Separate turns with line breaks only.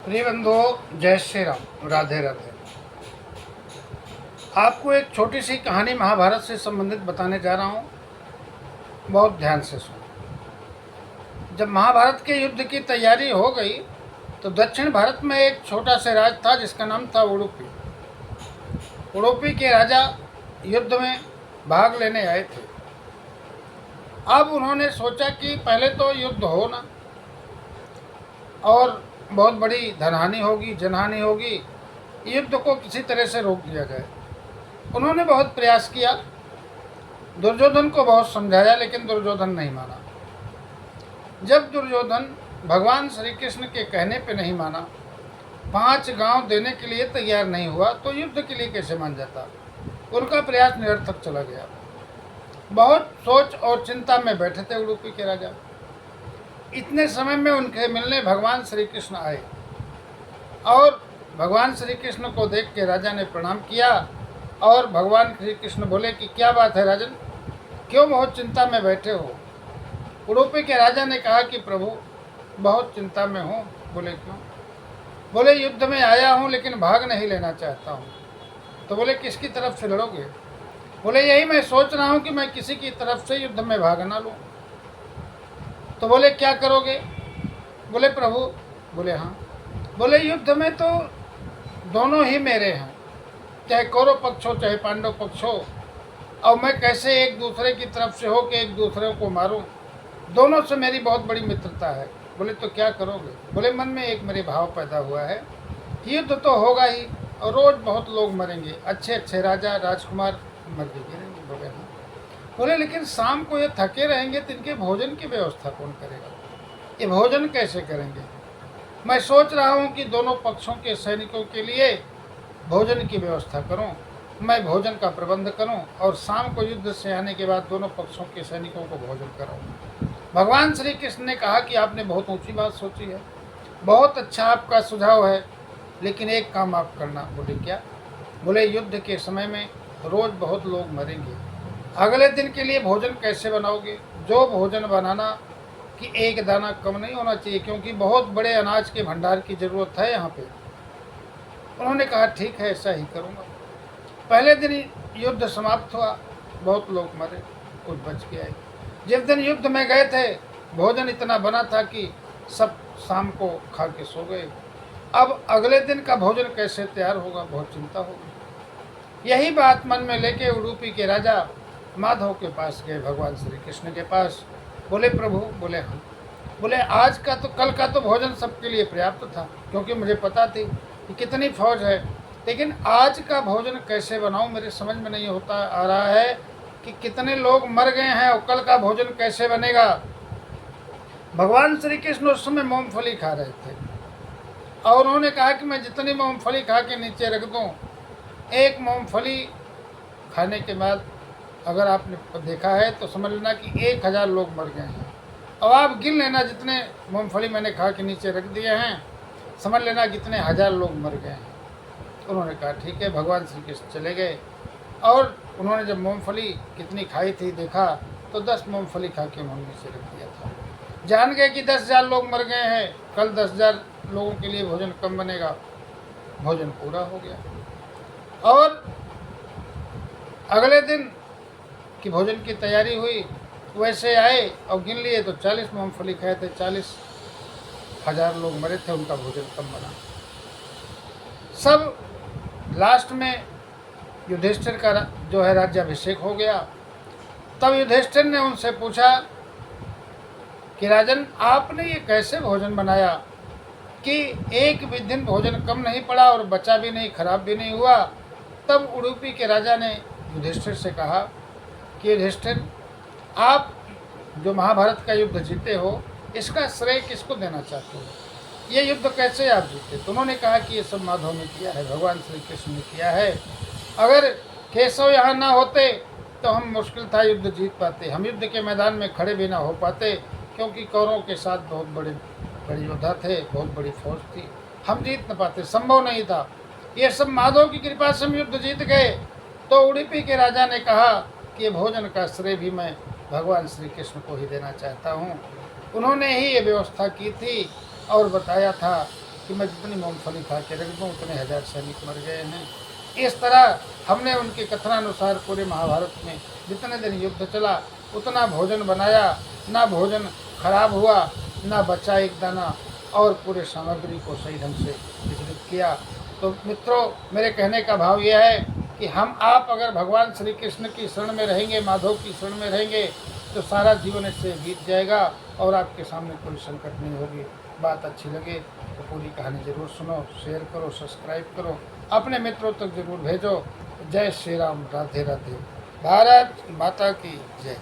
प्रिय बंधुओं, जय श्री राम, राधे राधे। आपको एक छोटी सी कहानी महाभारत से संबंधित बताने जा रहा हूँ। बहुत ध्यान से सुनो। जब महाभारत के युद्ध की तैयारी हो गई तो दक्षिण भारत में एक छोटा सा राज था जिसका नाम था उडुपी। उडुपी के राजा युद्ध में भाग लेने आए थे। अब उन्होंने सोचा कि पहले तो युद्ध हो ना, और बहुत बड़ी धनहानि होगी, जनहानि होगी, युद्ध को किसी तरह से रोक दिया जाए। उन्होंने बहुत प्रयास किया, दुर्योधन को बहुत समझाया, लेकिन दुर्योधन नहीं माना। जब दुर्योधन भगवान श्री कृष्ण के कहने पे नहीं माना, 5 गांव देने के लिए तैयार नहीं हुआ, तो युद्ध के लिए कैसे मान जाता। उनका प्रयास निरर्थक चला गया। बहुत सोच और चिंता में बैठे थे उडुपी के राजा। इतने समय में उनके मिलने भगवान श्री कृष्ण आए और भगवान श्री कृष्ण को देख के राजा ने प्रणाम किया और भगवान श्री कृष्ण बोले कि क्या बात है राजन, क्यों बहुत चिंता में बैठे हो। उडुपी के राजा ने कहा कि प्रभु, बहुत चिंता में हूँ। बोले क्यों? बोले युद्ध में आया हूँ लेकिन भाग नहीं लेना चाहता हूँ। तो बोले किसकी तरफ से लड़ोगे? बोले यही मैं सोच रहा हूँ कि मैं किसी की तरफ से युद्ध में भाग ना लूँ। तो बोले क्या करोगे? बोले प्रभु। बोले हाँ। बोले युद्ध में तो दोनों ही मेरे हैं, चाहे कौरव पक्ष हो चाहे पांडव पक्ष हो, और मैं कैसे एक दूसरे की तरफ से हो कि एक दूसरे को मारूं? दोनों से मेरी बहुत बड़ी मित्रता है। बोले तो क्या करोगे? बोले मन में एक मेरे भाव पैदा हुआ है, युद्ध तो होगा ही और रोज बहुत लोग मरेंगे, अच्छे अच्छे राजा राजकुमार मर गिरेंगे। बोले हाँ। बोले लेकिन शाम को ये थके रहेंगे तो इनके भोजन की व्यवस्था कौन करेगा? ये भोजन कैसे करेंगे? मैं सोच रहा हूँ कि दोनों पक्षों के सैनिकों के लिए भोजन की व्यवस्था करूँ, मैं भोजन का प्रबंध करूँ और शाम को युद्ध से आने के बाद दोनों पक्षों के सैनिकों को भोजन कराऊँ। भगवान श्री कृष्ण ने कहा कि आपने बहुत ऊंची बात सोची है, बहुत अच्छा आपका सुझाव है, लेकिन एक काम आप करना। बोले क्या? बोले युद्ध के समय में रोज बहुत लोग मरेंगे, अगले दिन के लिए भोजन कैसे बनाओगे? जो भोजन बनाना कि एक दाना कम नहीं होना चाहिए, क्योंकि बहुत बड़े अनाज के भंडार की ज़रूरत है यहाँ पे। उन्होंने कहा ठीक है, ऐसा ही करूँगा। पहले दिन युद्ध समाप्त हुआ, बहुत लोग मरे, कुछ बच के आए। जिस दिन युद्ध में गए थे भोजन इतना बना था कि सब शाम को खा के सो गए। अब अगले दिन का भोजन कैसे तैयार होगा, बहुत चिंता होगी। यही बात मन में लेके उडुपी के राजा माधव के पास गए, भगवान श्री कृष्ण के पास। बोले प्रभु। बोले हाँ। बोले आज का तो, कल का तो भोजन सबके लिए पर्याप्त था, क्योंकि मुझे पता थी कि कितनी फौज है, लेकिन आज का भोजन कैसे बनाऊं, मेरे समझ में नहीं होता आ रहा है कि कितने लोग मर गए हैं और कल का भोजन कैसे बनेगा। भगवान श्री कृष्ण उस समय मूंगफली खा रहे थे और उन्होंने कहा कि मैं जितनी मूंगफली खा के नीचे रख दूं, एक मूंगफली खाने के बाद अगर आपने देखा है तो समझ लेना कि 1000 लोग मर गए हैं। अब आप गिन लेना जितने मूंगफली मैंने खा के नीचे रख दिए हैं, समझ लेना कितने 1000 लोग मर गए हैं। उन्होंने कहा ठीक है। भगवान श्री कृष्ण चले गए और उन्होंने जब मूंगफली कितनी खाई थी देखा तो 10 मूंगफली खा के उन्होंने नीचे रख दिया था। जान गए कि 10,000 लोग मर गए हैं, कल 10,000 लोगों के लिए भोजन कम बनेगा। भोजन पूरा हो गया और अगले दिन की भोजन की तैयारी हुई। वैसे आए और गिन लिए तो 40 मूंगफली खाए थे, 40,000 लोग मरे थे, उनका भोजन कम बना। सब लास्ट में युधिष्ठिर का जो है राज्याभिषेक हो गया। तब युधिष्ठिर ने उनसे पूछा कि राजन, आपने ये कैसे भोजन बनाया कि एक भी दिन भोजन कम नहीं पड़ा और बचा भी नहीं, खराब भी नहीं हुआ। तब उडुपी के राजा ने युधिष्ठिर से कहा कि युधिष्ठिर, आप जो महाभारत का युद्ध जीते हो, इसका श्रेय किसको देना चाहते हो? ये युद्ध कैसे आप जीते? तो उन्होंने कहा कि ये सब माधव ने किया है, भगवान श्री कृष्ण ने किया है। अगर केशव यहाँ ना होते तो हम मुश्किल था युद्ध जीत पाते, हम युद्ध के मैदान में खड़े भी ना हो पाते, क्योंकि कौरवों के साथ बहुत बड़े योद्धा थे, बहुत बड़ी फौज थी, हम जीत न पाते, संभव नहीं था। ये सब माधव की कृपा से हम युद्ध जीत गए। तो उडुपी के राजा ने कहा कि भोजन का श्रेय भी मैं भगवान श्री कृष्ण को ही देना चाहता हूँ। उन्होंने ही ये व्यवस्था की थी और बताया था कि मैं जितनी मूँगफली खा के रख दूँ उतने 1000 सैनिक मर गए हैं। इस तरह हमने उनके कथनानुसार पूरे महाभारत में जितने दिन युद्ध चला उतना भोजन बनाया, ना भोजन खराब हुआ, ना बचा एक दाना, और पूरे सामग्री को सही ढंग से वितरित किया। तो मित्रों, मेरे कहने का भाव यह है कि हम आप अगर भगवान श्री कृष्ण की शरण में रहेंगे, माधव की शरण में रहेंगे, तो सारा जीवन इससे बीत जाएगा और आपके सामने कोई संकट नहीं होगी। बात अच्छी लगे तो पूरी कहानी ज़रूर सुनो, शेयर करो, सब्सक्राइब करो, अपने मित्रों तक जरूर भेजो। जय श्री राम, राधे राधे, भारत माता की जय।